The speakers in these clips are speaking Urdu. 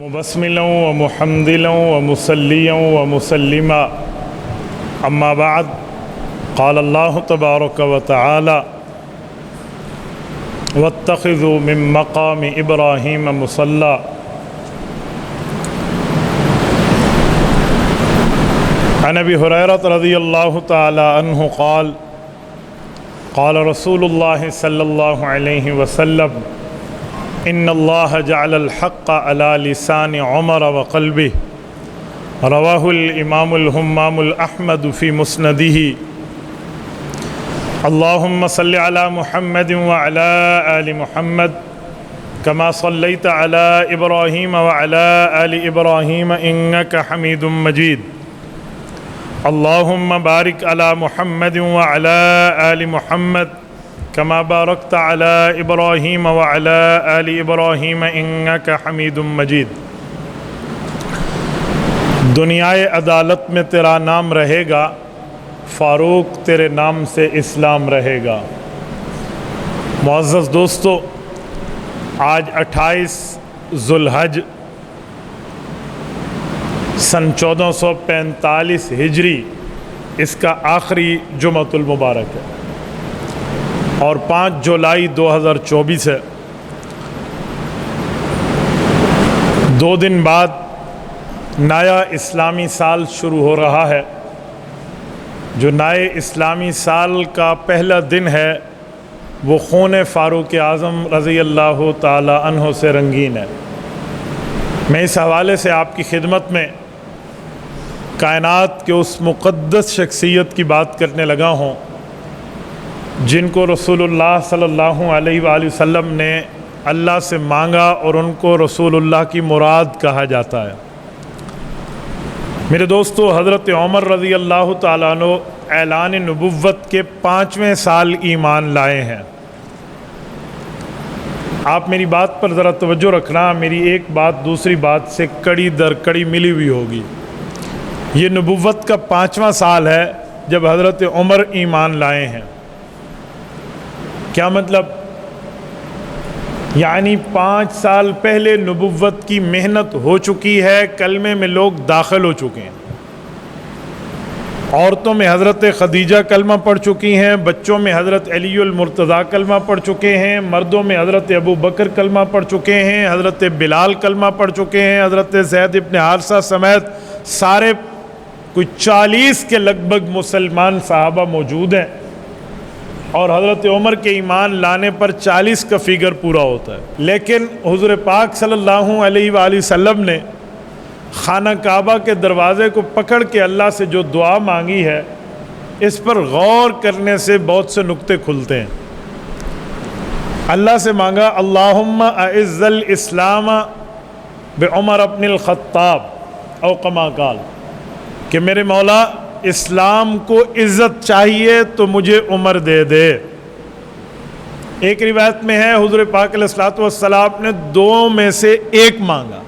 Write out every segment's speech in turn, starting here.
مبسملا ومحمدلا ومصليا ومسلما أما بعد قال الله تبارك وتعالى واتخذوا من مقام إبراهيم مصلى عن أبي هريرة رضي الله تعالى عنه قال قال رسول الله صلى الله عليه وسلم إن الله جعل الحق على لسان عمر وقلبه رواه الإمام الهمام الأحمد في مسنده اللهم صل على محمد وعلى آل محمد كما صليت على إبراهيم وعلى آل إبراهيم إنك حميد مجيد اللهم بارك على محمد وعلى آل محمد كما باركت على إبراهيم وعلى آل إبراهيم إنك حميد مجيد دنیائے عدالت میں تیرا نام رہے گا، فاروق تیرے نام سے اسلام رہے گا۔ معزز دوستو، آج 28 ذوالحج سن 1445 ہجری اس کا آخری جمعۃ المبارک ہے اور 5 جولائی 2024 ہے۔ 2 دن بعد نیا اسلامی سال شروع ہو رہا ہے۔ جو نئے اسلامی سال کا پہلا دن ہے وہ خون فاروق اعظم رضی اللہ تعالی عنہ سے رنگین ہے۔ میں اس حوالے سے آپ کی خدمت میں کائنات کے اس مقدس شخصیت کی بات کرنے لگا ہوں جن کو رسول اللہ صلی اللہ علیہ وآلہ وسلم نے اللہ سے مانگا اور ان کو رسول اللہ کی مراد کہا جاتا ہے۔ میرے دوستو، حضرت عمر رضی اللہ تعالیٰ عنہ اعلان نبوت کے 5ویں سال ایمان لائے ہیں۔ آپ میری بات پر ذرا توجہ رکھنا، میری ایک بات دوسری بات سے کڑی در کڑی ملی ہوئی ہوگی۔ یہ نبوت کا 5واں سال ہے جب حضرت عمر ایمان لائے ہیں۔ کیا مطلب؟ یعنی 5 سال پہلے نبوت کی محنت ہو چکی ہے، کلمے میں لوگ داخل ہو چکے ہیں۔ عورتوں میں حضرت خدیجہ کلمہ پڑھ چکی ہیں، بچوں میں حضرت علی المرتضیٰ کلمہ پڑھ چکے ہیں، مردوں میں حضرت ابو بکر کلمہ پڑھ چکے ہیں، حضرت بلال کلمہ پڑھ چکے ہیں، حضرت زید ابن حارثہ سمیت سارے کوئی 40 کے لگ بھگ مسلمان صحابہ موجود ہیں، اور حضرت عمر کے ایمان لانے پر 40 کا فگر پورا ہوتا ہے۔ لیکن حضور پاک صلی اللہ علیہ وآلہ وسلم نے خانہ کعبہ کے دروازے کو پکڑ کے اللہ سے جو دعا مانگی ہے، اس پر غور کرنے سے بہت سے نکتے کھلتے ہیں۔ اللہ سے مانگا اللہم اعز الاسلام بعمر ابن الخطاب او کما قال، کہ میرے مولا اسلام کو عزت چاہیے تو مجھے عمر دے دے۔ ایک روایت میں ہے حضور پاک علیہ الصلوۃ والسلام نے 2 میں سے ایک مانگا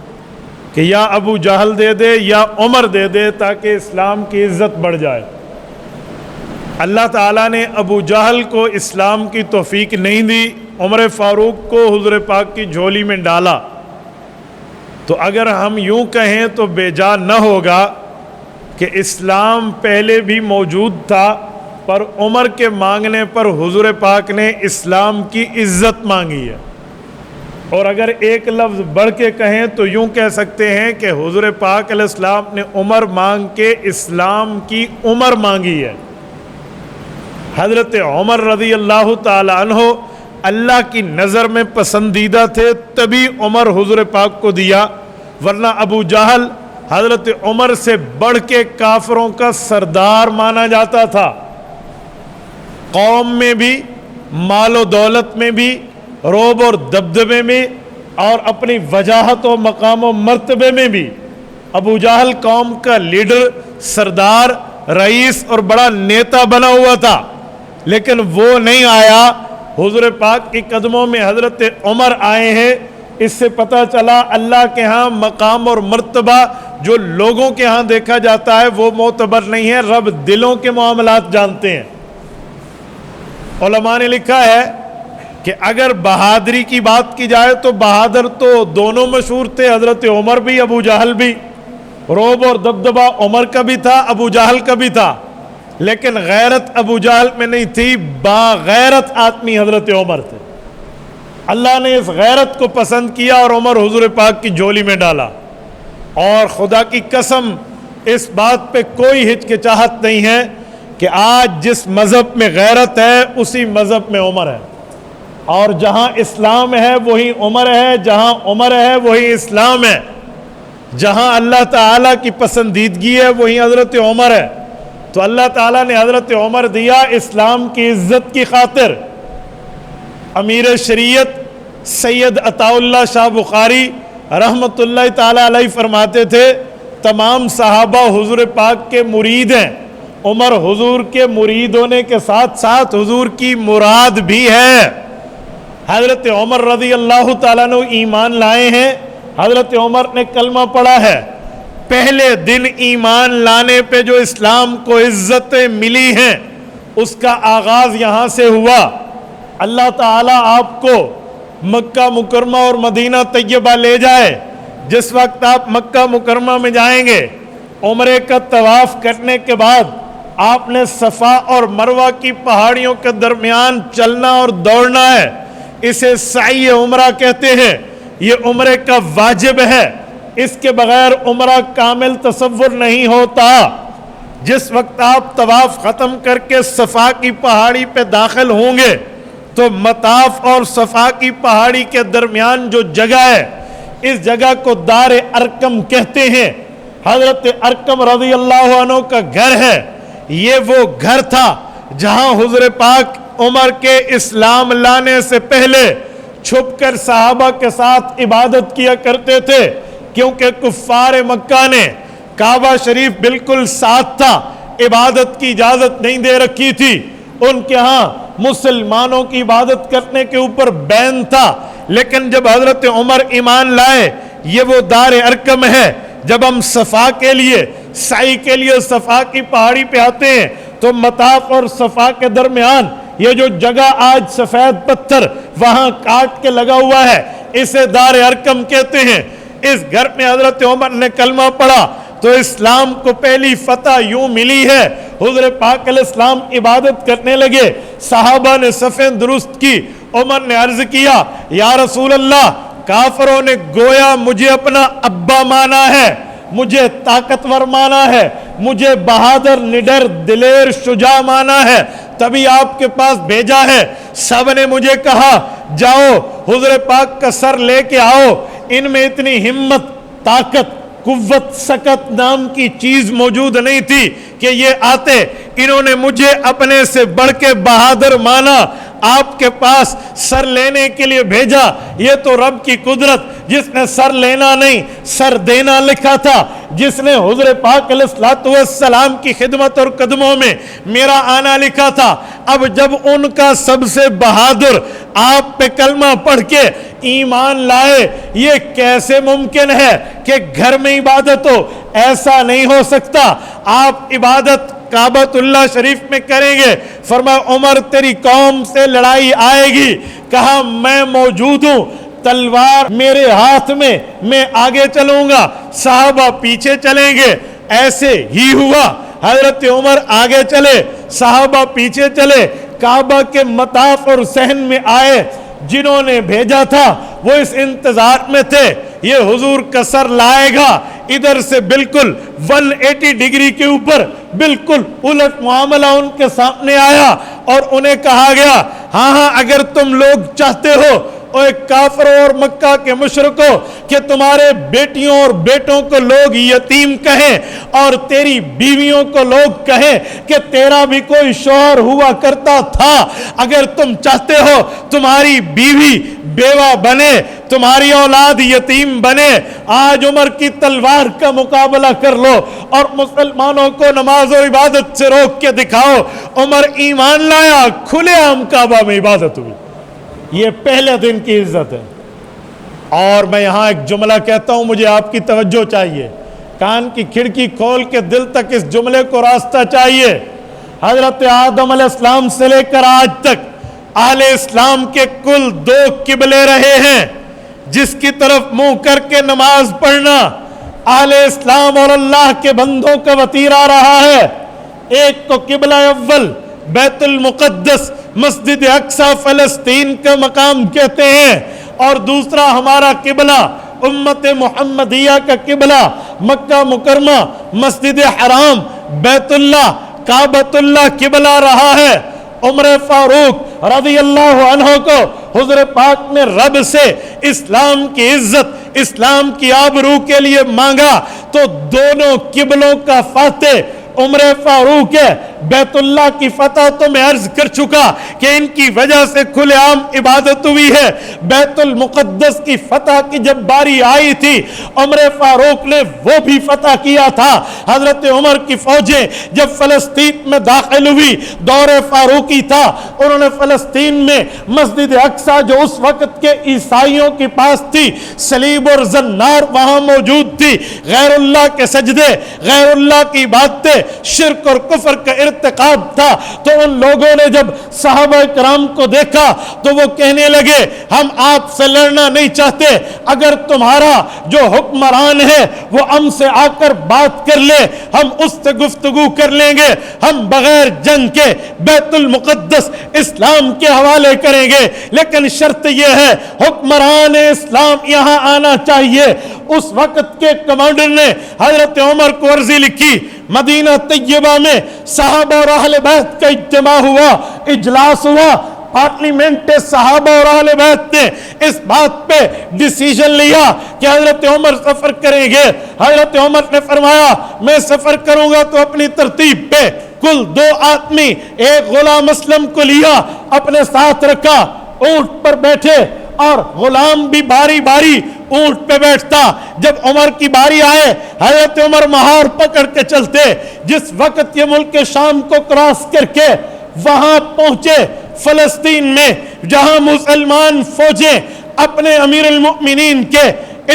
کہ یا ابو جہل دے دے یا عمر دے دے تاکہ اسلام کی عزت بڑھ جائے۔ اللہ تعالیٰ نے ابو جہل کو اسلام کی توفیق نہیں دی، عمر فاروق کو حضور پاک کی جھولی میں ڈالا۔ تو اگر ہم یوں کہیں تو بے جا نہ ہوگا کہ اسلام پہلے بھی موجود تھا، پر عمر کے مانگنے پر حضور پاک نے اسلام کی عزت مانگی ہے۔ اور اگر ایک لفظ بڑھ کے کہیں تو یوں کہہ سکتے ہیں کہ حضور پاک علیہ السلام نے عمر مانگ کے اسلام کی عمر مانگی ہے۔ حضرت عمر رضی اللہ تعالی عنہ اللہ کی نظر میں پسندیدہ تھے، تبھی عمر حضور پاک کو دیا، ورنہ ابو جہل حضرت عمر سے بڑھ کے کافروں کا سردار مانا جاتا تھا۔ قوم میں بھی، مال و دولت میں بھی، روب اور دبدبے میں، اور اپنی وجاہت و مقام و مرتبے میں بھی ابو جہل قوم کا لیڈر، سردار، رئیس اور بڑا نیتا بنا ہوا تھا، لیکن وہ نہیں آیا۔ حضور پاک کے قدموں میں حضرت عمر آئے ہیں۔ اس سے پتہ چلا اللہ کے ہاں مقام اور مرتبہ جو لوگوں کے ہاں دیکھا جاتا ہے وہ معتبر نہیں ہے، رب دلوں کے معاملات جانتے ہیں۔ علماء نے لکھا ہے کہ اگر بہادری کی بات کی جائے تو بہادر تو دونوں مشہور تھے، حضرت عمر بھی ابو جہل بھی، روب اور دبدبہ عمر کا بھی تھا ابو جہل کا بھی تھا، لیکن غیرت ابو جہل میں نہیں تھی، باغیرت آدمی حضرت عمر تھے۔ اللہ نے اس غیرت کو پسند کیا اور عمر حضور پاک کی جھولی میں ڈالا، اور خدا کی قسم اس بات پہ کوئی ہچکچاہٹ نہیں ہے کہ آج جس مذہب میں غیرت ہے اسی مذہب میں عمر ہے، اور جہاں اسلام ہے وہی عمر ہے، جہاں عمر ہے وہی اسلام ہے، جہاں اللہ تعالیٰ کی پسندیدگی ہے وہی حضرت عمر ہے۔ تو اللہ تعالیٰ نے حضرت عمر دیا اسلام کی عزت کی خاطر۔ امیر شریعت سید عطا اللہ شاہ بخاری رحمۃ اللہ تعالیٰ علیہ فرماتے تھے تمام صحابہ حضور پاک کے مرید ہیں، عمر حضور کے مرید ہونے کے ساتھ ساتھ حضور کی مراد بھی ہے۔ حضرت عمر رضی اللہ تعالیٰ نے ایمان لائے ہیں، حضرت عمر نے کلمہ پڑھا ہے، پہلے دن ایمان لانے پہ جو اسلام کو عزتیں ملی ہیں اس کا آغاز یہاں سے ہوا۔ اللہ تعالیٰ آپ کو مکہ مکرمہ اور مدینہ طیبہ لے جائے، جس وقت آپ مکہ مکرمہ میں جائیں گے، عمرے کا طواف کرنے کے بعد آپ نے صفا اور مروہ کی پہاڑیوں کے درمیان چلنا اور دوڑنا ہے، اسے سعی عمرہ کہتے ہیں، یہ عمرے کا واجب ہے، اس کے بغیر عمرہ کامل تصور نہیں ہوتا۔ جس وقت آپ طواف ختم کر کے صفا کی پہاڑی پہ داخل ہوں گے تو مطاف اور صفا کی پہاڑی کے درمیان جو جگہ ہے اس جگہ کو دار ارقم کہتے ہیں، حضرت ارقم رضی اللہ عنہ کا گھر ہے، یہ وہ گھر تھا جہاں حضور پاک عمر کے اسلام لانے سے پہلے چھپ کر صحابہ کے ساتھ عبادت کیا کرتے تھے، کیونکہ کفار مکہ نے کعبہ شریف بالکل ساتھ تھا، عبادت کی اجازت نہیں دے رکھی تھی، ان کے ہاں مسلمانوں کی عبادت کرنے کے اوپر بین تھا، لیکن جب حضرت عمر ایمان لائے یہ وہ دار ارقم ہے، جب ہم صفا کے لیے سعی کے لیے صفا کی پہاڑی پہ آتے ہیں تو مطاف اور صفا کے درمیان یہ جو جگہ آج سفید پتھر وہاں کاٹ کے لگا ہوا ہے اسے دار ارقم کہتے ہیں۔ اس گھر میں حضرت عمر نے کلمہ پڑھا تو اسلام کو پہلی فتح یوں ملی ہے، حضور پاک علیہ السلام عبادت کرنے لگے، صحابہ نے صفیں درست کی، عمر نے عرض کیا یا رسول اللہ کافروں نے گویا مجھے اپنا ابا مانا ہے، مجھے طاقتور مانا ہے، مجھے بہادر نڈر دلیر شجاع مانا ہے، تبھی آپ کے پاس بھیجا ہے۔ سب نے مجھے کہا جاؤ حضور پاک کا سر لے کے آؤ، ان میں اتنی ہمت طاقت قوت سکت نام کی چیز موجود نہیں تھی کہ یہ آتے، انہوں نے مجھے اپنے سے بڑھ کے بہادر مانا، آپ کے پاس سر لینے کے لیے بھیجا۔ یہ تو رب کی قدرت، جس نے سر لینا نہیں سر دینا لکھا تھا، جس نے حضور پاک علیہ السلام کی خدمت اور قدموں میں میرا آنا لکھا تھا۔ اب جب ان کا سب سے بہادر آپ پہ کلمہ پڑھ کے ایمان لائے، یہ کیسے ممکن ہے کہ گھر میں عبادت ہو؟ ایسا نہیں ہو سکتا۔ آپ عبادت کعبۃ اللہ شریف میں کریں گے، فرمایا عمر تیری قوم سے لڑائی آئے گی، کہا میں موجود ہوں، تلوار میرے ہاتھ میں آگے چلوں گا، صحابہ پیچھے چلیں گے۔ ایسے ہی ہوا، حضرت عمر آگے چلے، صحابہ پیچھے چلے، کعبہ کے مطاف اور صحن میں آئے۔ جنہوں نے بھیجا تھا وہ اس انتظار میں تھے یہ حضور کا سر لائے گا، ادھر سے بالکل 180 ڈگری کے اوپر بالکل الٹ معاملہ ان کے سامنے آیا اور انہیں کہا گیا ہاں اگر تم لوگ چاہتے ہو اور کافروں اور مکہ کے مشرکوں کہ تمہارے بیٹیوں اور بیٹوں کو لوگ یتیم کہیں اور تیری بیویوں کو لوگ کہیں کہ تیرا بھی کوئی شوہر ہوا کرتا تھا، اگر تم چاہتے ہو تمہاری بیوی بیوہ بنے، تمہاری اولاد یتیم بنے، آج عمر کی تلوار کا مقابلہ کر لو اور مسلمانوں کو نماز و عبادت سے روک کے دکھاؤ۔ عمر ایمان لایا، کھلے عام کعبہ میں عبادت ہوئی۔ یہ پہلے دن کی عزت ہے۔ اور میں یہاں ایک جملہ کہتا ہوں، مجھے آپ کی توجہ چاہیے، کان کی کھڑکی کھول کے دل تک اس جملے کو راستہ چاہیے۔ حضرت آدم علیہ السلام سے لے کر آج تک اہل اسلام کے کل 2 قبلے رہے ہیں جس کی طرف منہ کر کے نماز پڑھنا اہل اسلام اور اللہ کے بندوں کا وتیرہ رہا ہے. ایک کو قبلہ اول بیت المقدس مسجد اقصی فلسطین کا مقام کہتے ہیں، اور دوسرا ہمارا قبلہ امت محمدیہ کا قبلہ مکہ مکرمہ مسجد حرام بیت اللہ کعبۃ اللہ قبلہ رہا ہے. عمر فاروق رضی اللہ عنہ کو حضور پاک نے رب سے اسلام کی عزت اسلام کی آبرو کے لیے مانگا تو دونوں قبلوں کا فاتح عمر فاروق ہے. بیت اللہ کی فتح تو میں عرض کر چکا کہ ان کی وجہ سے کھلے عام عبادت ہوئی ہے. بیت المقدس کی فتح کی جب باری آئی تھی عمر فاروق نے وہ بھی فتح کیا تھا. حضرت عمر کی فوجیں جب فلسطین میں داخل ہوئی دور فاروقی تھا، انہوں نے فلسطین میں مسجد اقصی جو اس وقت کے عیسائیوں کے پاس تھی صلیب اور زنار وہاں موجود تھی، غیر اللہ کے سجدے غیر اللہ کی عبادتیں شرک اور کفر کا ارتکاب تھا. تو ان لوگوں نے جب صحابہ کرام کو دیکھا تو وہ کہنے لگے ہم آپ سے لڑنا نہیں چاہتے، اگر تمہارا جو حکمران ہے وہ ہم سے آ کر بات کر لے ہم اس سے گفتگو کر لیں گے، ہم بغیر جنگ کے بیت المقدس اسلام کے حوالے کریں گے، لیکن شرط یہ ہے حکمران اسلام یہاں آنا چاہیے. اس وقت کے کمانڈر نے حضرت عمر کو عرضی لکھی. مدینہ طیبہ میں صحابہ اور اہل بیت کا اجتماع ہوا، اجلاس ہوا. پارلیمنٹ صحابہ اور اہل بیت نے اس بات پہ ڈیسیژن لیا کہ حضرت عمر سفر کریں گے. حضرت عمر نے فرمایا میں سفر کروں گا تو اپنی ترتیب پہ کل 2 آدمی ایک غلام اسلم کو لیا اپنے ساتھ رکھا، اونٹ پر بیٹھے اور غلام بھی باری باری اونٹ پہ بیٹھتا. جب عمر کی باری آئے حضرت عمر مہار پکڑ کے چلتے. جس وقت یہ ملک شام کو کراس کر کے وہاں پہنچے فلسطین میں جہاں مسلمان فوجیں اپنے امیر المؤمنین کے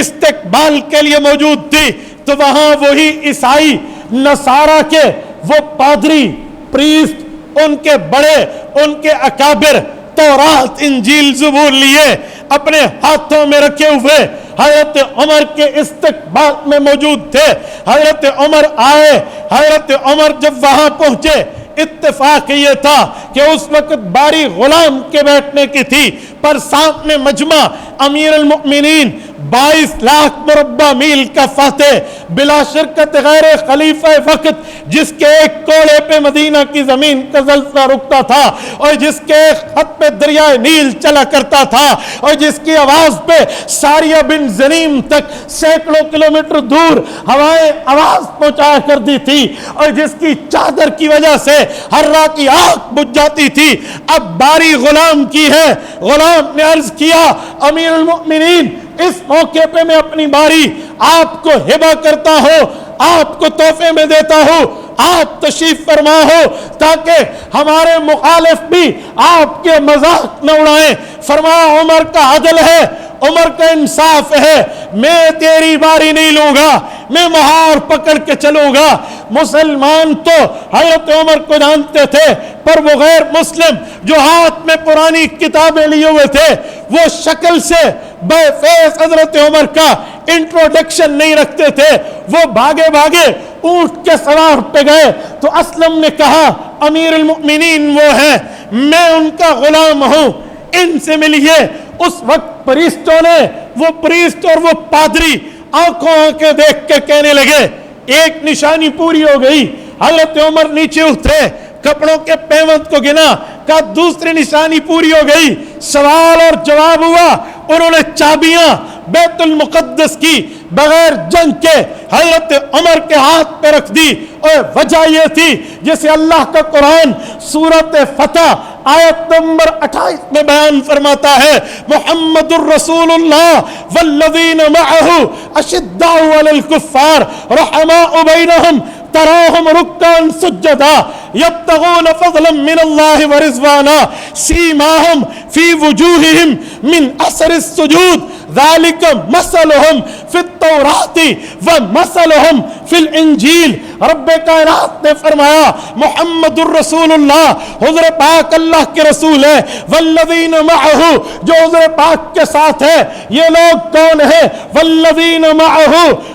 استقبال کے لیے موجود تھی، تو وہاں وہی عیسائی نصارہ کے وہ پادری پریسٹ ان کے بڑے ان کے اکابر تورات انجیل زبور لیے اپنے ہاتھوں میں رکھے ہوئے حضرت عمر کے استقبال میں موجود تھے. حضرت عمر آئے. حضرت عمر جب وہاں پہنچے اتفاق یہ تھا کہ اس وقت باری غلام کے بیٹھنے کی تھی، پر سامنے مجمع امیر المؤمنین 22 لاکھ مربع میل کا فاتح بلا شرکت غیر خلیفہ وقت جس کے ایک کوڑے پہ مدینہ کی زمین کا زلزلہ رکتا تھا اور جس کے ایک خط پہ دریائے نیل چلا کرتا تھا اور جس کی آواز پہ ساریہ بن زنیم تک سینکڑوں کلومیٹر دور ہوائیں آواز پہنچایا کرتی تھی اور جس کی چادر کی وجہ سے ہررا کی آنکھ بجھ جاتی تھی، اب باری غلام کی ہے. غلام نے عرض کیا امیر المؤمنین اس موقع پہ میں اپنی باری آپ کو ہبہ کرتا ہوں، آپ کو تحفے میں دیتا ہوں، آپ تشریف فرما ہو تاکہ ہمارے مخالف بھی آپ کے مذاق نہ اڑائیں. فرمایا عمر کا عدل ہے، عمر کا انصاف ہے، میں تیری باری نہیں لوں گا، میں مہار پکڑ کے چلوں گا. مسلمان تو حضرت عمر کو جانتے تھے، پر وہ غیر مسلم جو ہاتھ میں پرانی کتابیں لیے ہوئے تھے وہ شکل سے بے فیض حضرت عمر کا انٹروڈکشن نہیں رکھتے تھے. وہ بھاگے بھاگے اونٹ کے سوار پہ گئے تو اسلم نے کہا امیر المؤمنین وہ ہیں، میں ان کا غلام ہوں، ان سے ملیے. اس وقت پریسٹوں نے وہ پریسٹ اور وہ پادری آنکھوں آنکھیں دیکھ کے کہنے لگے ایک نشانی پوری ہو گئی. حضرت عمر نیچے اترے، کپڑوں کے پیوند کو گنا، کہا دوسری نشانی پوری ہو گئی. سوال اور جواب ہوا. انہوں نے چابیاں بیت المقدس کی بغیر جنگ کے حضرت عمر کے ہاتھ پہ رکھ دی. اور وجہ یہ تھی جسے اللہ کا قرآن سورۃ فتح آیت نمبر 28 میں بیان فرماتا ہے محمد الرسول اللہ والذین معہ اشداء علی الکفار رحماء بینہم تراہم رکعا سجدا یبتغون فضلا من اللہ ورضوانا سیماہم فی وجوہہم من اثر السجود ذالک مثلہم فی التوراۃ ومثلہم فی الانجیل۔ رب کائنات نے فرمایا محمد الرسول اللہ، حضور پاک اللہ کے رسول ہے، والذین معہ، جو حضور پاک کے ساتھ ہے یہ لوگ کون ہیں؟ والذین معہ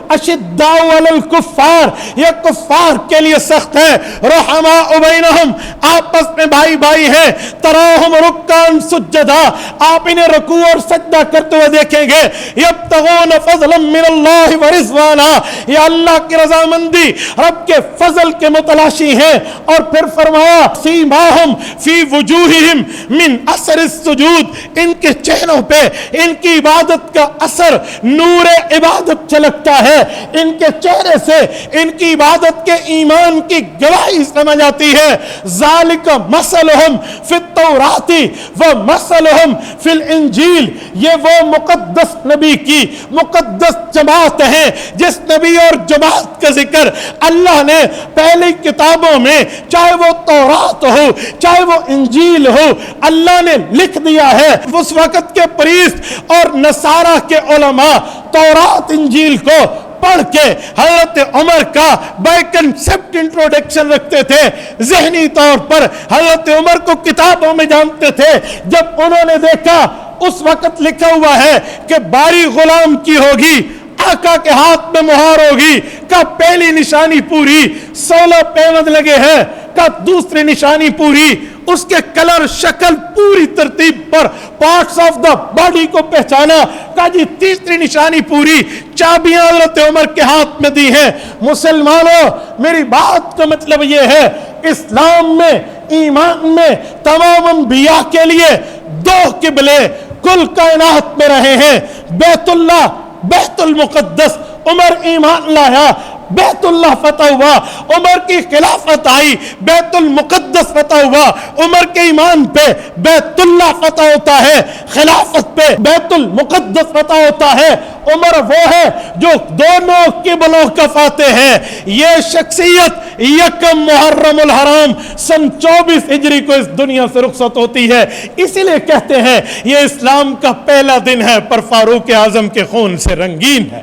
اشداء علی الکفار، یہ کفار کے لیے سخت ہے، رحماء بینہم، آپس میں بھائی بھائی ہیں، تراہم رکعا سجدا، آپ انہیں رکوع اور سجدہ کرتے ہوئے دیکھیں گے، یبتغون فضلا من اللہ ورضوانا، یہ اللہ کی رضامندی، رب کے فضل کے متلاشی ہیں۔ اور پھر فرمایا سیماہم فی وجوہہم من اثر السجود، ان کے چہروں پہ ان کی عبادت کا اثر، نور عبادت چھلکتا ہے، ان کے چہرے سے ان کی عبادت کے ایمان کی گواہی سمجھ آتی ہے۔ ذالک مثلہم فی التوراۃ ومثلہم فی الانجیل، یہ وہ مقدس نبی کی مقدس جماعت ہے جس نبی اور جماعت کا ذکر اللہ نے پہلی کتابوں میں، چاہے وہ تورات ہو چاہے وہ انجیل ہو، اللہ نے لکھ دیا ہے۔ اس وقت کے پریست اور نصارہ کے علماء تورات انجیل کو پڑھ کے حضرت عمر کا بائی کنسپٹ انٹروڈکشن رکھتے تھے، ذہنی طور پر حضرت عمر کو کتابوں میں جانتے تھے۔ جب انہوں نے دیکھا اس وقت لکھا ہوا ہے کہ باری غلام کی ہوگی، آقا کے ہاتھ میں مہار ہوگی، کا پہلی نشانی پوری، 16 پیوند لگے ہیں، کا دوسری نشانی پوری، اس کے کلر شکل پوری ترتیب پر، پارٹس آف دا باڈی کو پہچانا، کا جی تیسری نشانی پوری، چابیاں حضرت عمر کے ہاتھ میں دی ہیں۔ مسلمانوں، میری بات کا مطلب یہ ہے اسلام میں، ایمان میں تمام انبیاء کے لیے 2 قبلے کل کائنات میں رہے ہیں، بیت اللہ، بیت المقدس۔ عمر ایمان لایا، بیت اللہ فتح ہوا، عمر کی خلافت آئی، بیت المقدس فتح ہوا، عمر کے ایمان پہ بیت اللہ فتح ہوتا ہے، خلافت پہ بیت المقدس فتح ہوتا ہے۔ عمر وہ ہے جو دونوں قبلوں کا فاتح ہے۔ یہ شخصیت یکم محرم الحرام سن 24 ہجری کو اس دنیا سے رخصت ہوتی ہے، اسی لیے کہتے ہیں یہ اسلام کا پہلا دن ہے پر فاروق اعظم کے خون سے رنگین ہے۔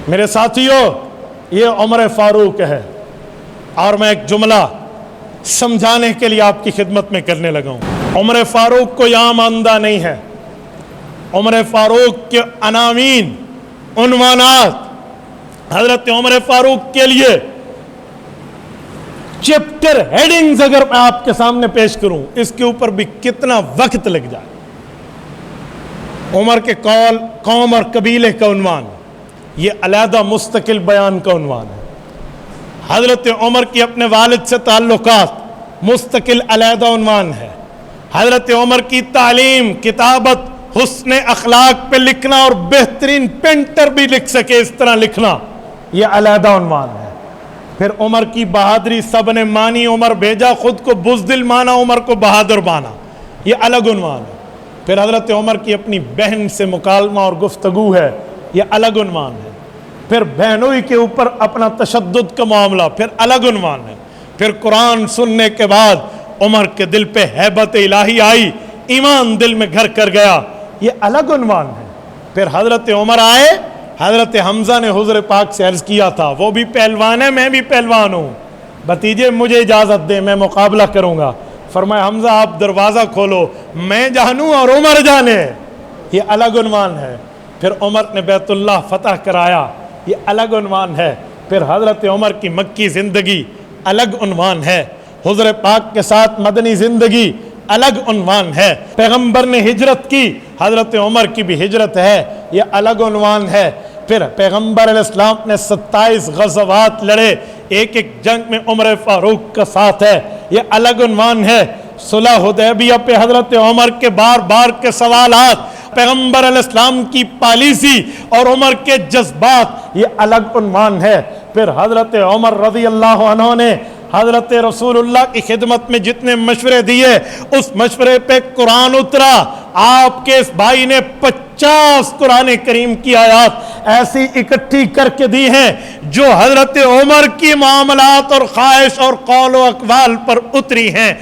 میرے ساتھیوں، یہ عمر فاروق ہے، اور میں ایک جملہ سمجھانے کے لیے آپ کی خدمت میں کرنے لگا ہوں۔ عمر فاروق کو یہاں ماندہ نہیں ہے، عمر فاروق کے عناوین، عنوانات، حضرت عمر فاروق کے لیے چیپٹر ہیڈنگز اگر میں آپ کے سامنے پیش کروں، اس کے اوپر بھی کتنا وقت لگ جائے۔ عمر کے قوم اور قبیلے کا عنوان، یہ علیحدہ مستقل بیان کا عنوان ہے۔ حضرت عمر کی اپنے والد سے تعلقات، مستقل علیحدہ عنوان ہے۔ حضرت عمر کی تعلیم، کتابت، حسن اخلاق پہ لکھنا، اور بہترین پینٹر بھی لکھ سکے اس طرح لکھنا، یہ علیحدہ عنوان ہے۔ پھر عمر کی بہادری سب نے مانی، عمر بھیجا، خود کو بزدل مانا، عمر کو بہادر مانا، یہ الگ عنوان ہے۔ پھر حضرت عمر کی اپنی بہن سے مکالمہ اور گفتگو ہے، یہ الگ عنوان ہے۔ پھر بہنوئی کے اوپر اپنا تشدد کا معاملہ، پھر الگ عنوان ہے۔ پھر قرآن سننے کے بعد عمر کے دل پہ ہیبت الہی آئی، ایمان دل میں گھر کر گیا، یہ الگ عنوان ہے۔ پھر حضرت عمر آئے، حضرت حمزہ نے حضور پاک سے عرض کیا تھا، وہ بھی پہلوان ہے، میں بھی پہلوان ہوں، بھتیجے مجھے اجازت دیں، میں مقابلہ کروں گا۔ فرمایا حمزہ آپ دروازہ کھولو، میں جانوں اور عمر جانے، یہ الگ عنوان ہے۔ پھر عمر نے بیت اللہ فتح کرایا، یہ الگ عنوان ہے۔ پھر حضرت عمر کی مکی زندگی الگ عنوان ہے، حضور پاک کے ساتھ مدنی زندگی الگ عنوان ہے۔ پیغمبر نے ہجرت کی، حضرت عمر کی بھی ہجرت ہے، یہ الگ عنوان ہے۔ پھر پیغمبر علیہ السلام نے 27 غزوات لڑے، ایک ایک جنگ میں عمر فاروق کا ساتھ ہے، یہ الگ عنوان ہے۔ صلح حدیبیہ پہ حضرت عمر کے بار بار کے سوالات، پیغمبر علیہ السلام کی پالیسی اور عمر کے جذبات، یہ الگ عنوان ہے۔ پھر حضرت عمر رضی اللہ عنہ نے حضرت رسول اللہ کی خدمت میں جتنے مشورے دیے، اس مشورے پہ قرآن اترا۔ آپ کے اس بھائی نے 50 قرآن کریم کی آیات ایسی اکٹھی کر کے دی ہیں جو حضرت عمر کی معاملات اور خواہش اور قول و اقوال پر اتری ہیں۔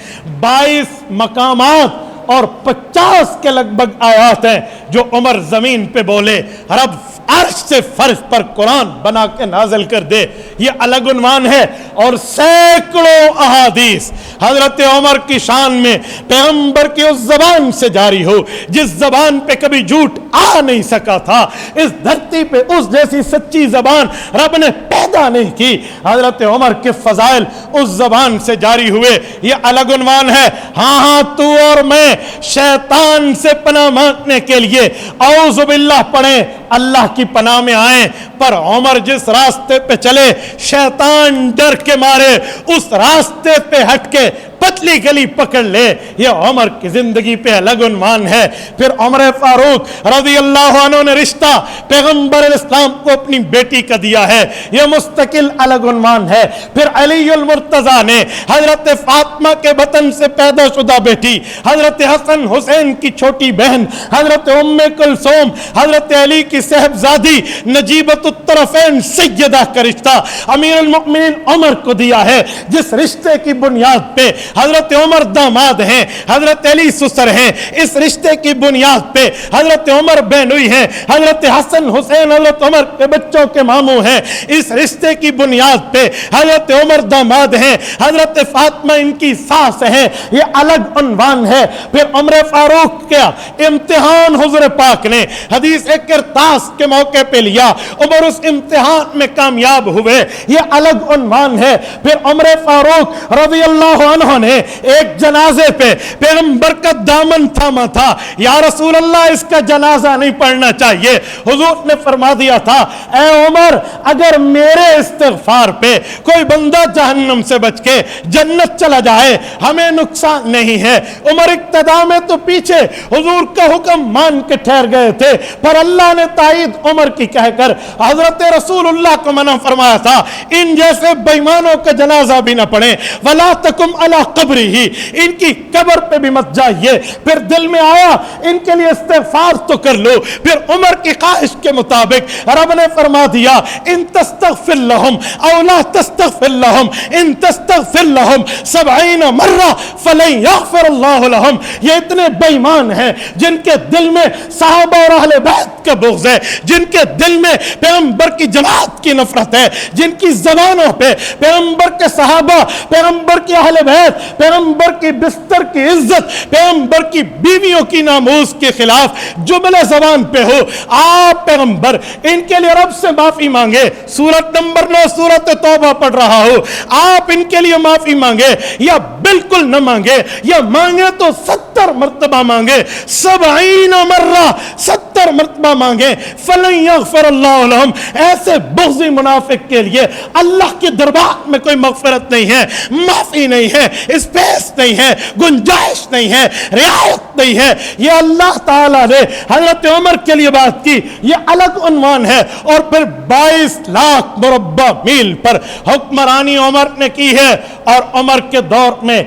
22 مقامات اور 50 کے لگ بھگ آیات ہیں جو عمر زمین پہ بولے رب عرش سے فرش پر قرآن بنا کے نازل کر دے، یہ الگ عنوان ہے۔ اور سینکڑوں احادیث حضرت عمر کی شان میں پیغمبر کی اس زبان سے جاری ہو جس زبان پہ کبھی جھوٹ آ نہیں سکا تھا، اس دھرتی پہ اس جیسی سچی زبان رب نے پیدا نہیں کی، حضرت عمر کے فضائل اس زبان سے جاری ہوئے، یہ الگ عنوان ہے۔ ہاں تو اور میں شیطان سے پناہ مانگنے کے لیے اعوذ باللہ پڑھیں، اللہ کی پناہ میں آئیں، پر عمر جس راستے پہ چلے شیطان ڈر کے مارے اس راستے پہ ہٹ کے پتلی گلی پکڑ لے، یہ عمر کی زندگی پہ الگ عنوان ہے۔ پھر عمر فاروق رضی اللہ عنہ نے رشتہ پیغمبر اسلام کو اپنی بیٹی کا دیا ہے، یہ مستقل الگ عنوان ہے۔ پھر علی المرتضیٰ نے حضرت فاطمہ کے بطن سے پیدا شدہ بیٹی حضرت حسن حسین کی چھوٹی بہن حضرت ام کلثوم حضرت علی کی صاحبزادی نجیبۃ الطرفین سیدہ کا رشتہ امیر المؤمنین عمر کو دیا ہے، جس رشتے کی بنیاد پہ حضرت عمر داماد ہیں، حضرت علی سسر ہیں، اس رشتے کی بنیاد پہ حضرت عمر بہنوئی ہیں، حضرت حسن حسین حضرت عمر کے بچوں کے ماموں ہیں، اس رشتے کی بنیاد پہ حضرت عمر داماد ہیں، حضرت فاطمہ ان کی ساس ہیں، یہ الگ عنوان ہے۔ پھر عمر فاروق کا امتحان حضور پاک نے حدیث کرتاس کے موقع پہ لیا، عمر اس امتحان میں کامیاب ہوئے، یہ الگ عنوان ہے۔ پھر عمر فاروق رضی اللہ عنہ نے ایک جنازے پہ پیغمبر کا دامن تھاما تھا، یا رسول اللہ اس کا جنازہ نہیں پڑھنا چاہیے، حضور نے فرما دیا تھا اے عمر اگر میرے استغفار پہ کوئی بندہ جہنم سے بچ کے جنت چلا جائے ہمیں نقصان نہیں ہے۔ عمر ابتدا میں تو پیچھے حضور کا حکم مان کے ٹھہر گئے تھے، پر اللہ نے تائید عمر کی کہہ کر حضرت رسول اللہ کو منع فرمایا تھا ان جیسے بے ایمانوں کا جنازہ بھی نہ پڑھیں، ولا تکم علی قبری ہی، ان کی قبر پہ بھی مت جائیے۔ پھر دل میں آیا ان کے لیے استغفار تو کر لو، پھر عمر کی خواہش کے مطابق رب نے فرما دیا ان تستغفر لهم او لا تستغفر لهم ان تستغفر لهم 70 مرہ فلن یغفر اللہ لهم۔ یہ اتنے بے ایمان ہیں جن کے دل میں صحابہ اور اہل بیت کا بغض ہے، جن کے دل میں پیغمبر کی جماعت کی نفرت ہے، جن کی زبانوں پہ پیغمبر کے صحابہ، پیغمبر کی اہل بیت، پیغمبر کی بستر کی عزت، پیغمبر کی بیویوں کی ناموس کے خلاف جملے زبان پہ ہو، آپ پیغمبر ان کے لیے رب سے معافی مانگے، سورت نمبر 9 سورت توبہ پڑھ رہا ہو، آپ ان کے لیے معافی مانگے یا بالکل نہ مانگے، یا مانگے تو 70 مرتبہ مانگے، 70 مرہ 70 مرتبہ مانگے، فلن یغفر اللہ لهم۔ ایسے بغضی منافق کے لیے اللہ کے دربار میں کوئی مغفرت نہیں ہے، معافی نہیں ہے، اسپیس نہیں ہے، گنجائش نہیں ہے، رعایت نہیں ہے۔ یہ اللہ تعالیٰ نے حضرت عمر کے لیے بات کی، یہ الگ عنوان ہے۔ اور پھر 22 لاکھ مربع میل پر حکمرانی عمر نے کی ہے، اور عمر کے دور میں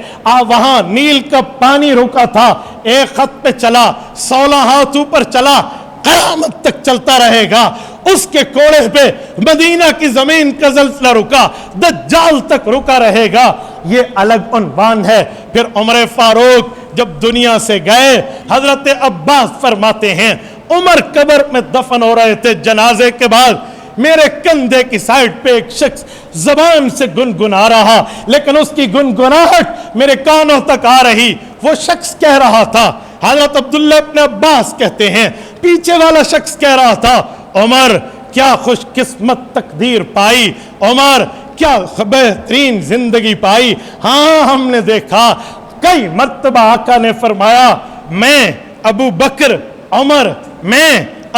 وہاں نیل کا پانی رکا تھا، ایک خط پہ چلا، 16 ہاتھ اوپر چلا، قیامت تک چلتا رہے گا۔ اس کے کوڑے پہ مدینہ کی زمین کا زلزلہ رکا، دجال تک رکا رہے گا، یہ الگ عنوان ہے۔ پھر عمر فاروق جب دنیا سے گئے، حضرت عباس فرماتے ہیں عمر قبر میں دفن ہو رہے تھے، جنازے کے بعد میرے کندھے کی سائڈ پہ ایک شخص زبان سے گنگنا رہا، لیکن اس کی گنگناہٹ میرے کانوں تک آ رہی۔ وہ شخص کہہ رہا تھا، حضرت عبداللہ ابن عباس کہتے ہیں پیچھے والا شخص کہہ رہا تھا عمر کیا خوش قسمت تقدیر پائی، عمر کیا بہترین زندگی پائی۔ ہاں ہم نے دیکھا کئی مرتبہ آقا نے فرمایا میں ابو بکر عمر، میں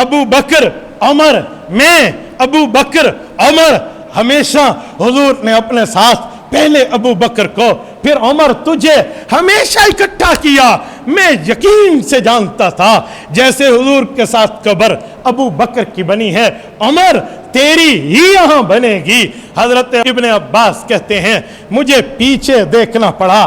ابو بکر عمر، میں ابو بکر عمر۔ ہمیشہ حضور نے اپنے ساتھ پہلے ابو بکر کو پھر عمر تجھے ہمیشہ اکٹھا کیا۔ میں یقین سے جانتا تھا جیسے حضور کے ساتھ قبر ابو بکر کی بنی ہے، عمر تیری ہی یہاں بنے گی۔ حضرت ابن عباس کہتے ہیں مجھے پیچھے دیکھنا پڑا،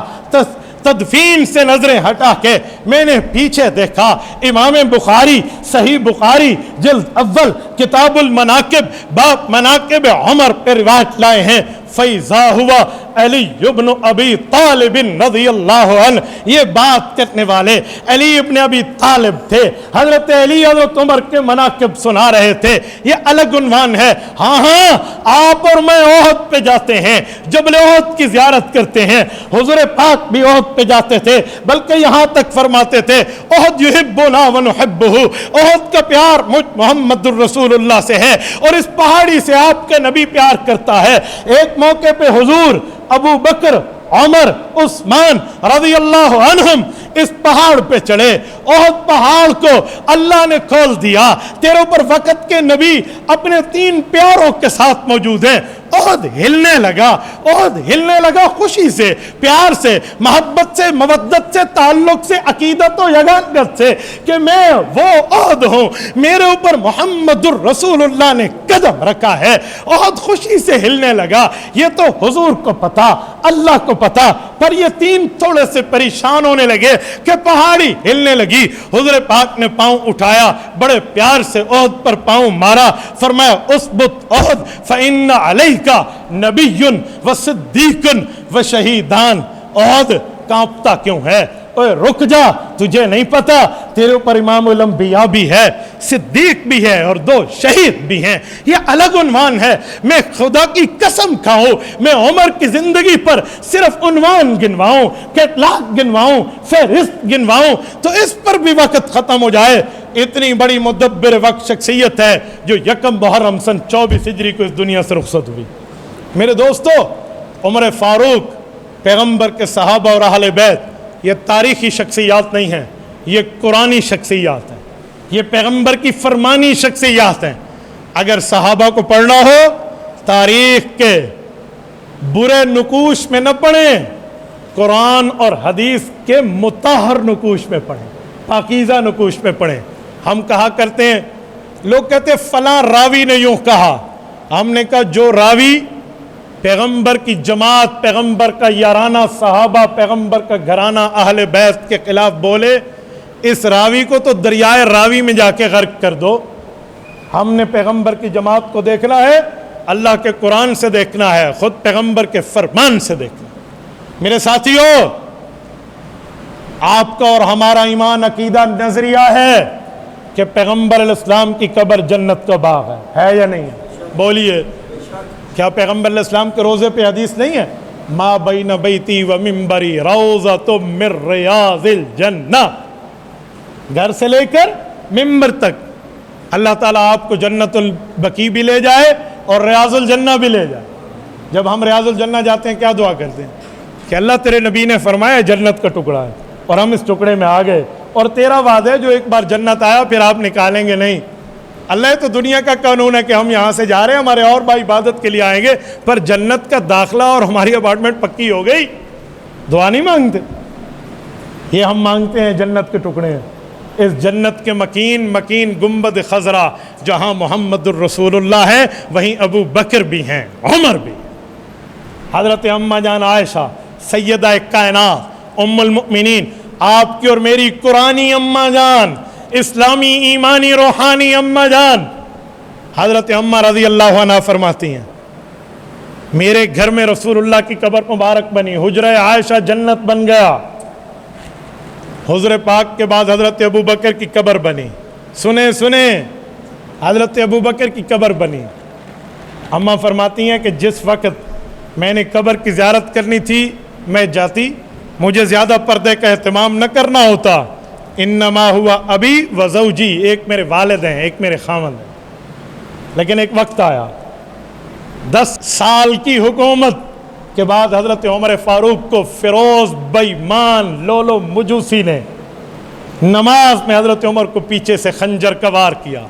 تدفین سے نظریں ہٹا کے میں نے پیچھے دیکھا۔ امام بخاری صحیح بخاری جلد اول کتاب المناقب باب مناقب عمر پہ روایت لائے ہیں، فیضا ہوا علی ابن ابی طالب رضی اللہ عنہ. یہ بات کرنے والے علی ابن ابی طالب تھے. حضرت علی حضرت عمر کے مناقب سنا رہے تھے. یہ الگ عنوان ہے. ہاں آپ اور میں احد پہ جاتے ہیں, جبل احد کی زیارت کرتے ہیں. حضور پاک بھی احد پہ جاتے تھے, بلکہ یہاں تک فرماتے تھے احد یحبنا ونحبہ, احد کا پیار مجھ محمد الرسول اللہ سے ہے اور اس پہاڑی سے آپ کے نبی پیار کرتا ہے. ایک موقع پہ حضور, ابو بکر, عمر, عثمان رضی اللہ عنہم اس پہاڑ پہ چڑھے. احد پہاڑ کو اللہ نے کھول دیا. تیرے اوپر وقت کے نبی اپنے 3 پیاروں کے ساتھ موجود ہیں. احد ہلنے لگا, احد ہلنے لگا خوشی سے, پیار سے, محبت سے, مودت سے, تعلق سے, عقیدت و یگانت سے کہ میں وہ احد ہوں, میرے اوپر محمد الرسول اللہ نے قدم رکھا ہے. احد خوشی سے ہلنے لگا. یہ تو حضور کو پتا, اللہ کو پتا, پر یہ 3 تھوڑے سے پریشان ہونے لگے کہ پہاڑی ہلنے لگی. حضور پاک نے پاؤں اٹھایا, بڑے پیار سے احد پر پاؤں مارا, فرمایا اسبت احد فإن علیک کا نبی و صدیق و شہیدان. احد کانپتا کیوں ہے؟ اوے رک جا, تجھے نہیں پتا تیرے اوپر امام الانبیاء بھی ہے, صدیق بھی ہے اور 2 شہید بھی ہیں. یہ الگ عنوان ہے. میں خدا کی قسم کھاؤں, میں عمر کی زندگی پر صرف عنوان گنواؤں, کیٹلاگ گنواؤں, فہرست گنواؤں تو اس پر بھی وقت ختم ہو جائے. اتنی بڑی مدبر وقت شخصیت ہے جو 1 محرم سن 24 ہجری کو اس دنیا سے رخصت ہوئی. میرے دوستو, عمر فاروق پیغمبر کے صحابہ اور اہل بیت یہ تاریخی شخصیات نہیں ہیں, یہ قرآنی شخصیات ہیں, یہ پیغمبر کی فرمانی شخصیات ہیں. اگر صحابہ کو پڑھنا ہو تاریخ کے برے نقوش میں نہ پڑھیں, قرآن اور حدیث کے مطہر نقوش میں پڑھیں, پاکیزہ نقوش میں پڑھیں. ہم کہا کرتے ہیں, لوگ کہتے ہیں فلاں راوی نے یوں کہا. ہم نے کہا جو راوی پیغمبر کی جماعت, پیغمبر کا یارانہ, صحابہ, پیغمبر کا گھرانہ, اہل بیت کے خلاف بولے, اس راوی کو تو دریائے راوی میں جا کے غرق کر دو. ہم نے پیغمبر کی جماعت کو دیکھنا ہے, اللہ کے قرآن سے دیکھنا ہے, خود پیغمبر کے فرمان سے دیکھنا. میرے ساتھیوں, آپ کا اور ہمارا ایمان, عقیدہ, نظریہ ہے کہ پیغمبر علیہ السلام کی قبر جنت کا باغ ہے یا نہیں ہے؟ بولیے, کیا پیغمبر علیہ السلام کے روزے پہ حدیث نہیں ہے ما بین بیتی و منبری روضۃ من ریاض الجنہ؟ گھر سے لے کر منبر تک اللہ تعالیٰ آپ کو جنت البقیع بھی لے جائے اور ریاض الجنہ بھی لے جائے. جب ہم ریاض الجنہ جاتے ہیں کیا دعا کرتے ہیں کہ اللہ تیرے نبی نے فرمایا جنت کا ٹکڑا ہے اور ہم اس ٹکڑے میں آ گئے, اور تیرا وعدہ ہے جو ایک بار جنت آیا پھر آپ نکالیں گے نہیں. اللہ تو دنیا کا قانون ہے کہ ہم یہاں سے جا رہے ہیں, ہمارے اور بھائی عبادت کے لیے آئیں گے, پر جنت کا داخلہ اور ہماری اپارٹمنٹ پکی ہو گئی, دعا نہیں مانگتے. یہ ہم مانگتے ہیں جنت کے ٹکڑے ہیں. اس جنت کے مکین گنبد خضرا جہاں محمد الرسول اللہ ہے, وہیں ابو بکر بھی ہیں, عمر بھی. حضرت اماں جان عائشہ سیدہ کائنات ام المؤمنین, آپ کی اور میری قرآنی اماں جان, اسلامی ایمانی روحانی اماں جان, حضرت اماں رضی اللہ عنہ فرماتی ہیں میرے گھر میں رسول اللہ کی قبر مبارک بنی, حجرہ عائشہ جنت بن گیا. حضور پاک کے بعد حضرت ابو بکر کی قبر بنی. سنیں, حضرت ابو بکر کی قبر بنی. اماں فرماتی ہیں کہ جس وقت میں نے قبر کی زیارت کرنی تھی میں جاتی, مجھے زیادہ پردے کا اہتمام نہ کرنا ہوتا. انما ہوا ابی و زوجی, ایک میرے والد ہیں, ایک میرے خاوند ہیں. لیکن ایک وقت آیا, 10 سال کی حکومت کے بعد حضرت عمر فاروق کو فیروز بےمان لولو مجوسی نے نماز میں حضرت عمر کو پیچھے سے خنجر کا وار کیا,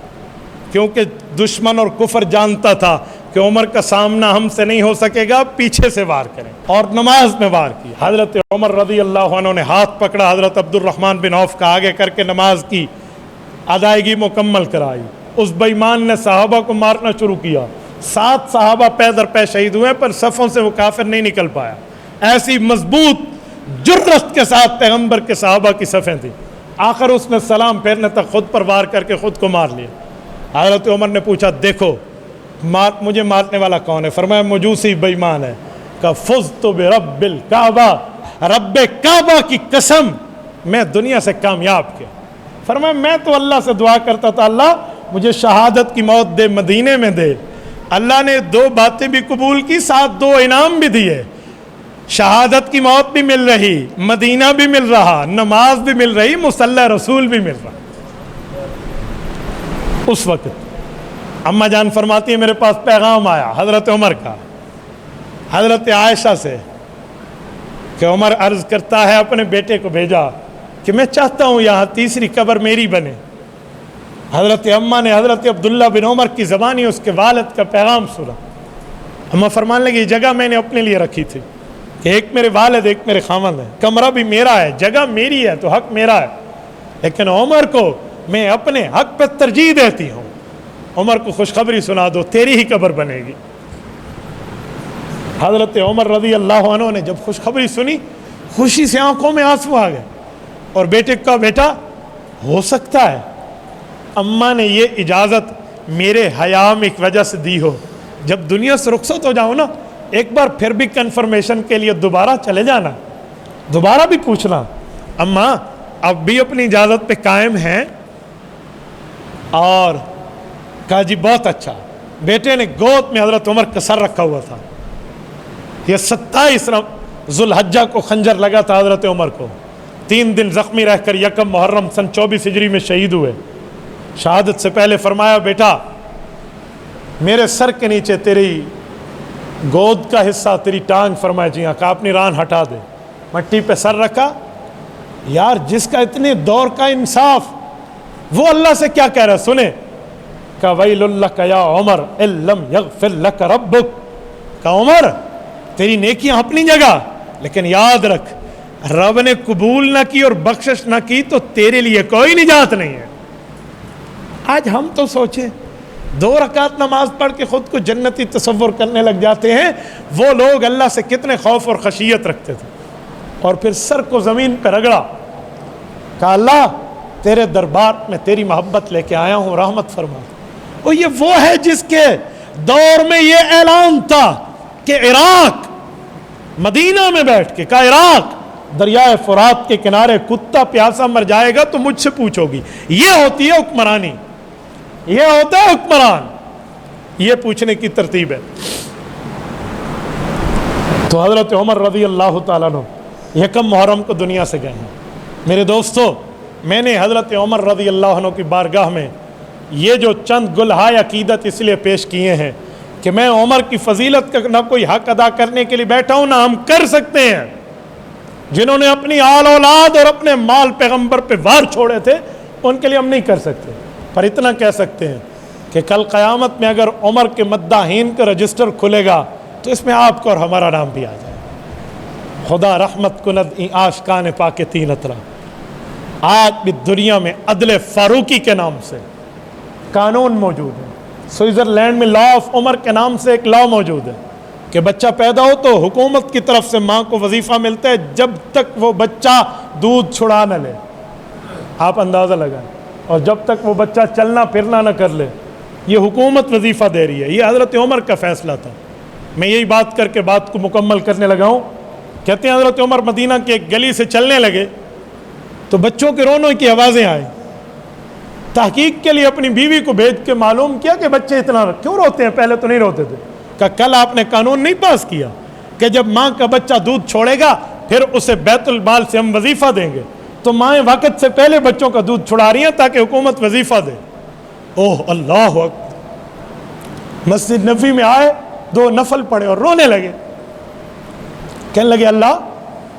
کیونکہ دشمن اور کفر جانتا تھا کہ عمر کا سامنا ہم سے نہیں ہو سکے گا, پیچھے سے وار کریں, اور نماز میں وار کی. حضرت عمر رضی اللہ عنہ نے ہاتھ پکڑا, حضرت عبد الرحمن بن عوف کا آگے کر کے نماز کی ادائیگی مکمل کرائی. اس بےمان نے صحابہ کو مارنا شروع کیا. 7 صحابہ پے در پے شہید ہوئے, پر صفوں سے وہ کافر نہیں نکل پایا. ایسی مضبوط جرت کے ساتھ پیغمبر کے صحابہ کی صفیں تھیں. آخر اس نے سلام پھیرنے تک خود پر وار کر کے خود کو مار لیا. حضرت عمر نے پوچھا دیکھو مجھے مارنے والا کون ہے؟ فرمایا مجوسی بے ایمان ہے۔ کہا فزت برب الکعبہ، رب کعبہ کی قسم میں دنیا سے کامیاب کیا۔ فرمایا میں تو اللہ سے دعا کرتا تھا اللہ مجھے شہادت کی موت دے، مدینے میں دے۔ اللہ نے 2 باتیں بھی قبول کی، ساتھ 2 انعام بھی دیے، شہادت کی موت بھی مل رہی، مدینہ بھی مل رہا، نماز بھی مل رہی، مصلی رسول بھی مل رہا۔ اس وقت اماں جان فرماتی ہے میرے پاس پیغام آیا حضرت عمر کا، حضرت عائشہ سے، کہ عمر عرض کرتا ہے اپنے بیٹے کو بھیجا کہ میں چاہتا ہوں یہاں تیسری قبر میری بنے۔ حضرت اماں نے حضرت عبداللہ بن عمر کی زبانی اس کے والد کا پیغام سنا۔ اماں فرمانے لگی یہ جگہ میں نے اپنے لیے رکھی تھی کہ ایک میرے والد ایک میرے خاوند ہے، کمرہ بھی میرا ہے، جگہ میری ہے تو حق میرا ہے، لیکن عمر کو میں اپنے حق پہ ترجیح دیتی ہوں۔ عمر کو خوشخبری سنا دو تیری ہی قبر بنے گی۔ حضرت عمر رضی اللہ عنہ نے جب خوشخبری سنی خوشی سے آنکھوں میں آنسو آ گئے، اور بیٹے کا بیٹا ہو سکتا ہے اماں نے یہ اجازت میرے حیا میں ایک وجہ سے دی ہو، جب دنیا سے رخصت ہو جاؤ نا ایک بار پھر بھی کنفرمیشن کے لیے دوبارہ چلے جانا، دوبارہ بھی پوچھنا اماں اب بھی اپنی اجازت پہ قائم ہیں؟ اور کہا جی بہت اچھا۔ بیٹے نے گود میں حضرت عمر کا سر رکھا ہوا تھا، یہ 27 ذوالحجہ کو خنجر لگا تھا حضرت عمر کو، 3 دن زخمی رہ کر 1 محرم سن 24 ہجری میں شہید ہوئے۔ شہادت سے پہلے فرمایا بیٹا میرے سر کے نیچے تیری گود کا حصہ تیری ٹانگ، فرمایا جی ہاں، کہا اپنی ران ہٹا دے، مٹی پہ سر رکھا۔ یار جس کا اتنے دور کا انصاف وہ اللہ سے کیا کہہ رہا ہے سنیں، کہ ویل لک یا عمر ان لم یغفر لک ربک، کہ عمر تیری نیکیاں اپنی جگہ، لیکن یاد رکھ رب نے قبول نہ کی اور بخشش نہ کی تو تیرے لیے کوئی نجات نہیں ہے۔ آج ہم تو سوچیں 2 رکعت نماز پڑھ کے خود کو جنتی تصور کرنے لگ جاتے ہیں، وہ لوگ اللہ سے کتنے خوف اور خشیت رکھتے تھے، اور پھر سر کو زمین پہ رگڑا، کہا اللہ تیرے دربار میں تیری محبت لے کے آیا ہوں، رحمت فرما۔ اور یہ وہ ہے جس کے دور میں یہ اعلان تھا کہ عراق مدینہ میں بیٹھ کے، کہا عراق دریائے فرات کے کنارے کتا پیاسا مر جائے گا تو مجھ سے پوچھو گی۔ یہ ہوتی ہے حکمرانی، یہ ہوتا ہے حکمران، یہ پوچھنے کی ترتیب ہے۔ تو حضرت عمر رضی اللہ تعالیٰ عنہ 1 محرم کو دنیا سے گئے ہیں۔ میرے دوستو میں نے حضرت عمر رضی اللہ عنہ کی بارگاہ میں یہ جو چند گلہائے عقیدت اس لیے پیش کیے ہیں کہ میں عمر کی فضیلت کا نہ کوئی حق ادا کرنے کے لیے بیٹھا ہوں، نہ ہم کر سکتے ہیں۔ جنہوں نے اپنی آل اولاد اور اپنے مال پیغمبر پہ وار چھوڑے تھے ان کے لیے ہم نہیں کر سکتے، پر اتنا کہہ سکتے ہیں کہ کل قیامت میں اگر عمر کے مداحین کا رجسٹر کھلے گا تو اس میں آپ کا اور ہمارا نام بھی آ جائے۔ خدا رحمت کند این آشکان پاک تین اطرا، آج بھی دنیا میں عدل فاروقی کے نام سے قانون موجود ہے۔ سوئٹزرلینڈ میں لا آف عمر کے نام سے ایک لا موجود ہے کہ بچہ پیدا ہو تو حکومت کی طرف سے ماں کو وظیفہ ملتا ہے جب تک وہ بچہ دودھ چھڑا نہ لے، آپ اندازہ لگائیں، اور جب تک وہ بچہ چلنا پھرنا نہ کر لے، یہ حکومت وظیفہ دے رہی ہے۔ یہ حضرت عمر کا فیصلہ تھا۔ میں یہی بات کر کے بات کو مکمل کرنے لگا ہوں۔ کہتے ہیں حضرت عمر مدینہ کی ایک گلی سے چلنے لگے تو بچوں کے رونے کی آوازیں آئیں۔ تحقیق کے لیے اپنی بیوی کو بھیج کے معلوم کیا کہ بچے اتنا کیوں روتے ہیں، پہلے تو نہیں روتے تھے۔ کہ کل آپ نے قانون نہیں پاس کیا کہ جب ماں کا بچہ دودھ چھوڑے گا پھر اسے بیت المال سے ہم وظیفہ دیں گے، تو مائیں وقت سے پہلے بچوں کا دودھ چھڑا رہی ہیں تاکہ حکومت وظیفہ دے۔ اوہ اللہ اکبر، مسجد نبوی میں آئے، 2 نفل پڑھے اور رونے لگے، کہنے لگے اللہ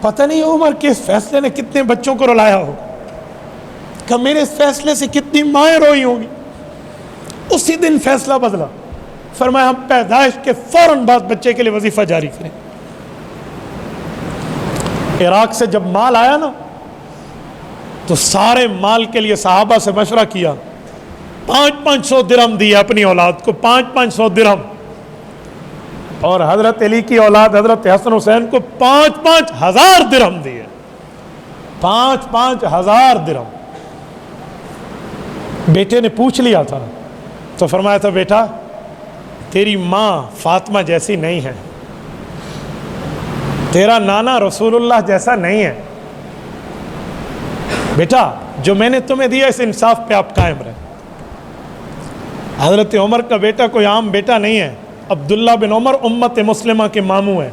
پتہ نہیں عمر کے اس فیصلے نے کتنے بچوں کو رلایا ہو، کہ میرے اس فیصلے سے کتنی مائیں روئی ہوں گی۔ اسی دن فیصلہ بدلا، فرمایا ہم پیدائش کے فوراً بعد بچے کے لیے وظیفہ جاری کریں۔ عراق سے جب مال آیا نا تو سارے مال کے لیے صحابہ سے مشورہ کیا، 500 درہم دیے اپنی اولاد کو، 500 درہم، اور حضرت علی کی اولاد حضرت حسن حسین کو 5,000 درہم دیے، 5,000 درہم۔ بیٹے نے پوچھ لیا تھا تو فرمایا تھا بیٹا تیری ماں فاطمہ جیسی نہیں ہے، تیرا نانا رسول اللہ جیسا نہیں ہے، بیٹا جو میں نے تمہیں دیا اس انصاف پہ آپ قائم رہے۔ حضرت عمر کا بیٹا کوئی عام بیٹا نہیں ہے، عبداللہ بن عمر امت مسلمہ کے ماموں ہیں،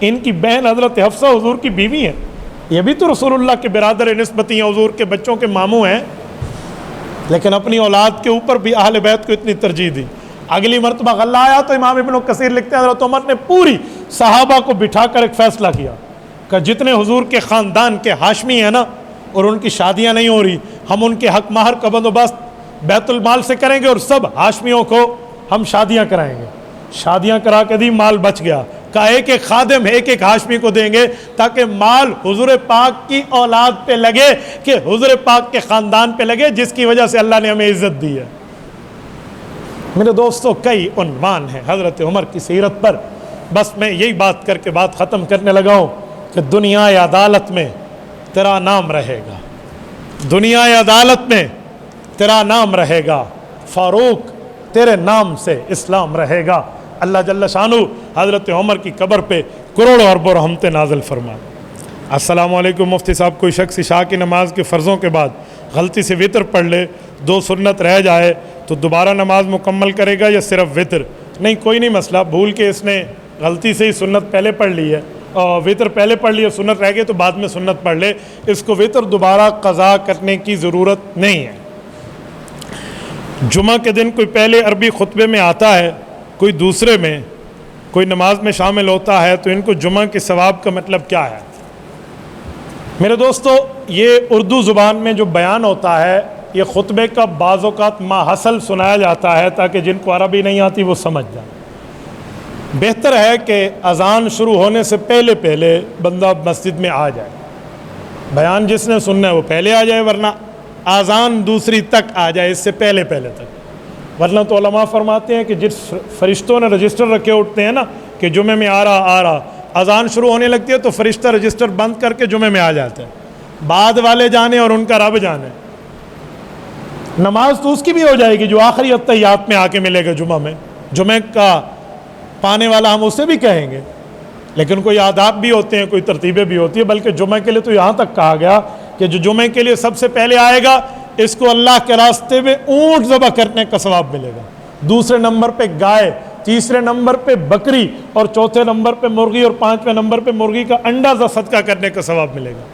ان کی بہن حضرت حفصہ حضور کی بیوی ہیں، یہ بھی تو رسول اللہ کے برادر نسبتی ہیں، حضور کے بچوں کے ماموں ہیں، لیکن اپنی اولاد کے اوپر بھی اہل بیت کو اتنی ترجیح دی۔ اگلی مرتبہ غلہ آیا تو امام ابن کثیر لکھتے ہیں حضرت عمر نے پوری صحابہ کو بٹھا کر ایک فیصلہ کیا کہ جتنے حضور کے خاندان کے ہاشمی ہیں نا اور ان کی شادیاں نہیں ہو رہی، ہم ان کے حق مہر کا بندوبست بیت المال سے کریں گے اور سب ہاشمیوں کو ہم شادیاں کرائیں گے۔ شادیاں کرا کے دی، مال بچ گیا، کہا ایک ایک خادم ایک ایک ہاشمی کو دیں گے تاکہ مال حضور پاک کی اولاد پہ لگے، کہ حضور پاک کے خاندان پہ لگے جس کی وجہ سے اللہ نے ہمیں عزت دی ہے۔ میرے دوستو کئی عنوان ہیں حضرت عمر کی سیرت پر، بس میں یہی بات کر کے بات ختم کرنے لگا ہوں کہ دنیا عدالت میں تیرا نام رہے گا، دنیا عدالت میں تیرا نام رہے گا، فاروق تیرے نام سے اسلام رہے گا۔ اللہ جل شانہ حضرت عمر کی قبر پہ کروڑوں اربوں رحمتیں نازل فرمائے۔ السلام علیکم مفتی صاحب، کوئی شخص عشاء کی نماز کے فرضوں کے بعد غلطی سے وطر پڑھ لے، 2 سنت رہ جائے تو دوبارہ نماز مکمل کرے گا یا صرف وطر؟ نہیں، کوئی نہیں مسئلہ، بھول کے اس نے غلطی سے ہی سنت پہلے پڑھ لی ہے اور وطر پہلے پڑھ لی ہے، سنت رہ گئی تو بعد میں سنت پڑھ لے، اس کو وطر دوبارہ قضا کرنے کی ضرورت نہیں ہے۔ جمعہ کے دن کوئی پہلے عربی خطبے میں آتا ہے، کوئی دوسرے میں، کوئی نماز میں شامل ہوتا ہے، تو ان کو جمعہ کے ثواب کا مطلب کیا ہے؟ میرے دوستو یہ اردو زبان میں جو بیان ہوتا ہے یہ خطبے کا بعض اوقات ماحصل سنایا جاتا ہے تاکہ جن کو عربی نہیں آتی وہ سمجھ جائیں۔ بہتر ہے کہ اذان شروع ہونے سے پہلے پہلے بندہ مسجد میں آ جائے، بیان جس نے سننا ہے وہ پہلے آ جائے، ورنہ اذان دوسری تک آ جائے اس سے پہلے تک، ورنہ تو علماء فرماتے ہیں کہ جس فرشتوں نے رجسٹر رکھے اٹھتے ہیں نا کہ جمعے میں آ رہا، اذان شروع ہونے لگتی ہے تو فرشتہ رجسٹر بند کر کے جمعے میں آ جاتا ہے، بعد والے جانے اور ان کا رب جانے۔ نماز تو اس کی بھی ہو جائے گی جو آخری اتحیات میں آ کے ملے گا جمعہ میں، جمعے کا پانے والا ہم اسے بھی کہیں گے، لیکن کوئی آداب بھی ہوتے ہیں، کوئی ترتیبیں بھی ہوتی ہیں، بلکہ جمعے کے لیے تو یہاں تک کہا گیا کہ جو جمعے کے لیے سب سے پہلے آئے گا اس کو اللہ کے راستے میں اونٹ ذبح کرنے کا ثواب ملے گا، دوسرے نمبر پہ گائے، تیسرے نمبر پہ بکری اور چوتھے نمبر پہ مرغی اور 5ویں نمبر پہ مرغی کا انڈا صدقہ کرنے کا ثواب ملے گا۔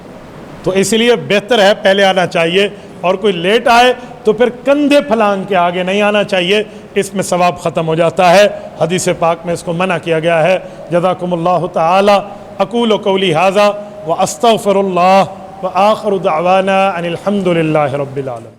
تو اس لیے بہتر ہے پہلے آنا چاہیے، اور کوئی لیٹ آئے تو پھر کندھے پھلانگ کے آگے نہیں آنا چاہیے، اس میں ثواب ختم ہو جاتا ہے، حدیث پاک میں اس کو منع کیا گیا ہے۔ جزاکم اللہ تعالی، اقول قولی ھذا واستغفر اللہ وآخر دعوانا ان الحمد للہ رب العالمین۔